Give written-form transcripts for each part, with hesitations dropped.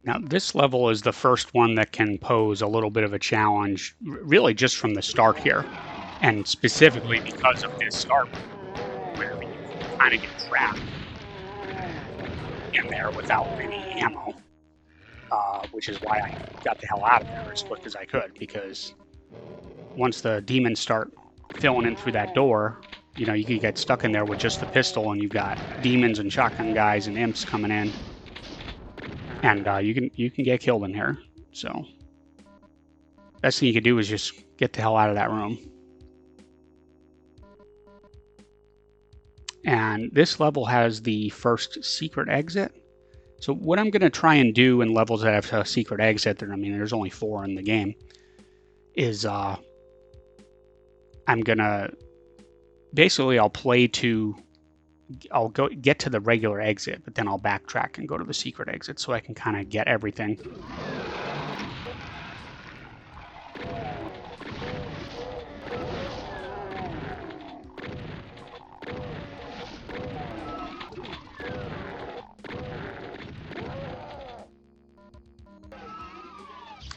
Now, this level is the first one that can pose a little bit of a challenge, really just from the start here. And specifically because of this start where you kind of get trapped in there without any ammo, which is why I got the hell out of there as quick as I could, because once the demons start filling in through that door, you know, you could get stuck in there with just the pistol, and you've got demons and shotgun guys and imps coming in, and you can get killed in here. So best thing you can do is just get the hell out of that room. And this level has the first secret exit. So what I'm going to try and do in levels that have a secret exit, I mean, there's only 4 in the game, is I'm going to basically I'll go get to the regular exit, but then I'll backtrack and go to the secret exit so I can kind of get everything.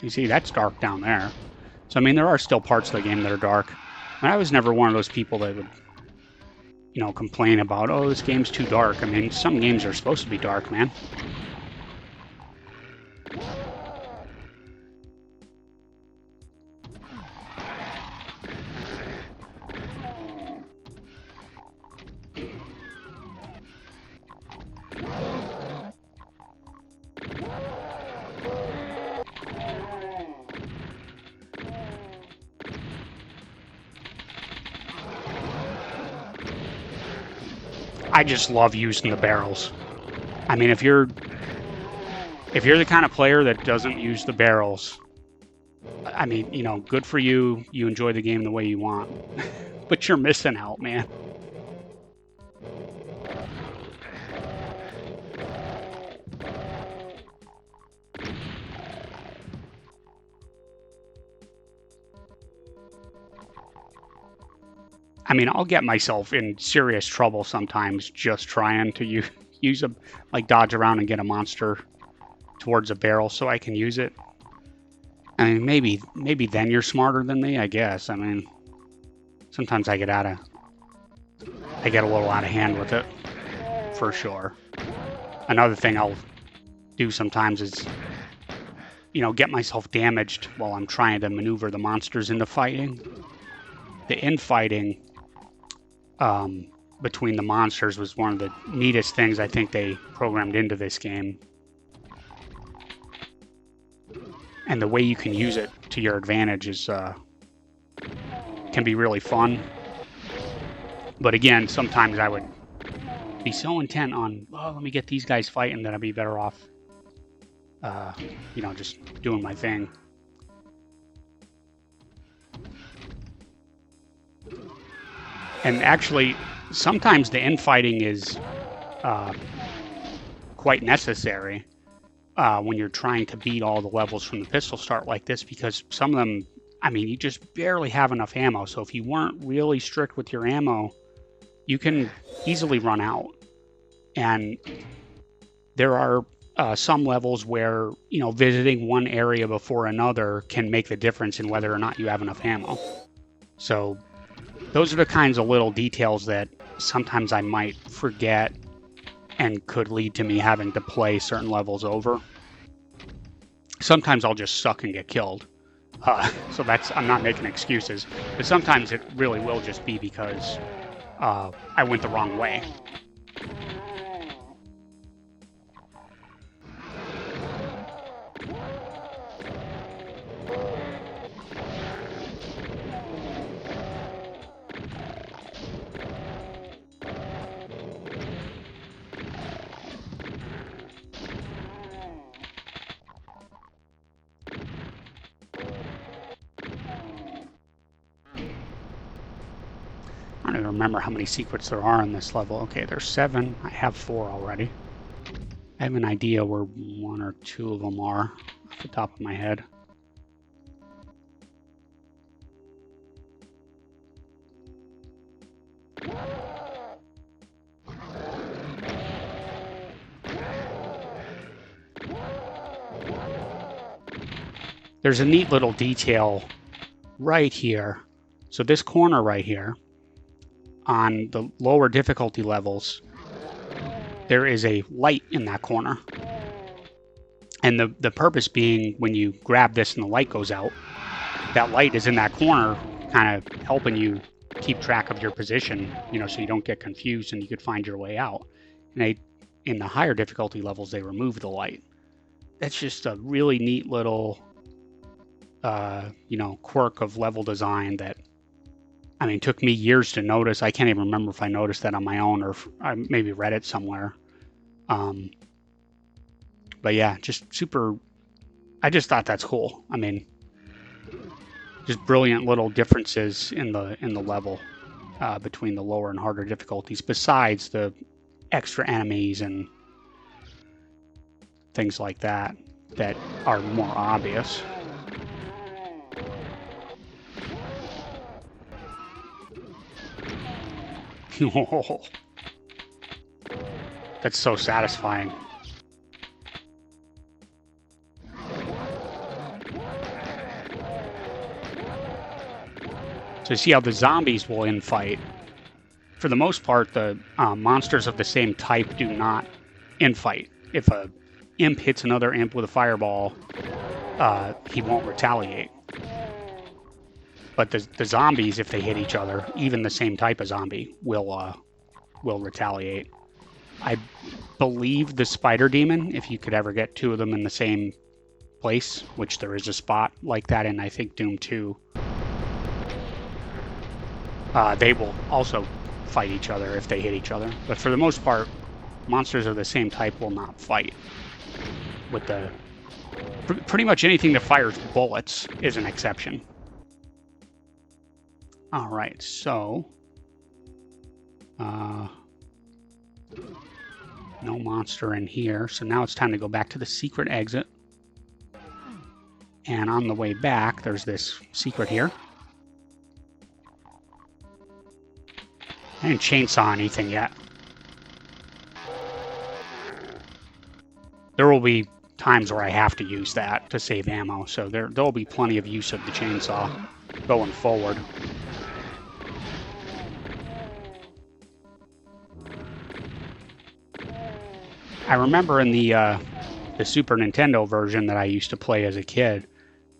You see, that's dark down there. So, I mean, there are still parts of the game that are dark. I was never one of those people that would, you know, complain about, oh, this game's too dark. I mean, some games are supposed to be dark, man. I just love using the barrels. I mean, if you're the kind of player that doesn't use the barrels, I mean, you know, good for you. You enjoy the game the way you want. But you're missing out, man. I mean, I'll get myself in serious trouble sometimes just trying to use a, like, dodge around and get a monster towards a barrel so I can use it. I mean, maybe then you're smarter than me, I guess. I mean, sometimes I get a little out of hand with it, for sure. Another thing I'll do sometimes is, you know, get myself damaged while I'm trying to maneuver the monsters into fighting. The infighting between the monsters was one of the neatest things I think they programmed into this game. And the way you can use it to your advantage is can be really fun. But again, sometimes I would be so intent on, oh, let me get these guys fighting, that I'd be better off, you know, just doing my thing. And actually, sometimes the infighting is quite necessary when you're trying to beat all the levels from the pistol start like this, because some of them, I mean, you just barely have enough ammo. So if you weren't really strict with your ammo, you can easily run out. And there are some levels where, you know, visiting one area before another can make the difference in whether or not you have enough ammo. So those are the kinds of little details that sometimes I might forget and could lead to me having to play certain levels over. Sometimes I'll just suck and get killed. So I'm not making excuses. But sometimes it really will just be because I went the wrong way. I don't even remember how many secrets there are in this level. Okay, there's 7. I have 4 already. I have an idea where 1 or 2 of them are off the top of my head. there's a neat little detail right here. So this corner right here, on the lower difficulty levels, there is a light in that corner. And the purpose being, when you grab this and the light goes out, that light is in that corner, kind of helping you keep track of your position, you know, so you don't get confused and you could find your way out. And in the higher difficulty levels, they remove the light. That's just a really neat little, you know, quirk of level design that, I mean, took me years to notice. I can't even remember if I noticed that on my own or if I maybe read it somewhere. But yeah, just super, I just thought that's cool. I mean, just brilliant little differences in the level between the lower and harder difficulties, besides the extra enemies and things like that that are more obvious. Oh, that's so satisfying. So you see how the zombies will infight. For the most part, the monsters of the same type do not infight. If a imp hits another imp with a fireball, he won't retaliate. But the zombies, if they hit each other, even the same type of zombie, will retaliate. I believe the spider demon, if you could ever get two of them in the same place, which there is a spot like that in, I think, Doom 2, they will also fight each other if they hit each other. But for the most part, monsters of the same type will not fight. With the pretty much anything that fires bullets is an exception. All right, so no monster in here. So now it's time to go back to the secret exit. And on the way back, there's this secret here. I didn't chainsaw anything yet. There will be times where I have to use that to save ammo, so there'll be plenty of use of the chainsaw going forward. I remember in the Super Nintendo version that I used to play as a kid,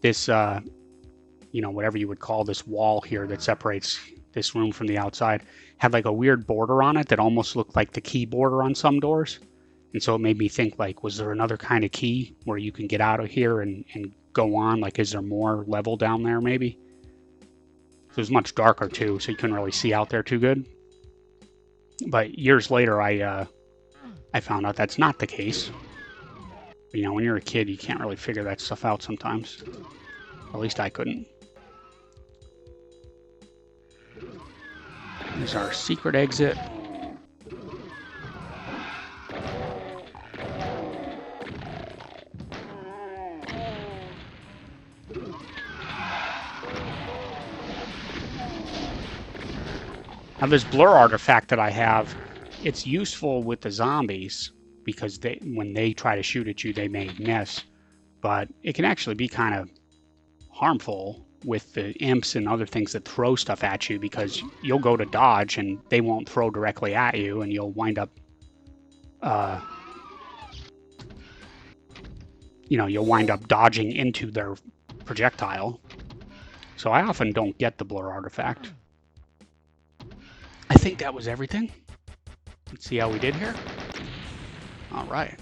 this, you know, whatever you would call this wall here that separates this room from the outside, had like a weird border on it that almost looked like the key border on some doors. And so it made me think, like, was there another kind of key where you can get out of here and go on? Like, is there more level down there maybe? It was much darker too, so you couldn't really see out there too good. But years later, I found out that's not the case. You know, when you're a kid, you can't really figure that stuff out sometimes. At least I couldn't. Here's our secret exit. Now this blur artifact that I have, it's useful with the zombies because when they try to shoot at you, they may miss. But it can actually be kind of harmful with the imps and other things that throw stuff at you, because you'll go to dodge and they won't throw directly at you, and you'll wind up, you know, you'll wind up dodging into their projectile. So I often don't get the blur artifact. I think that was everything. Let's see how we did here. All right.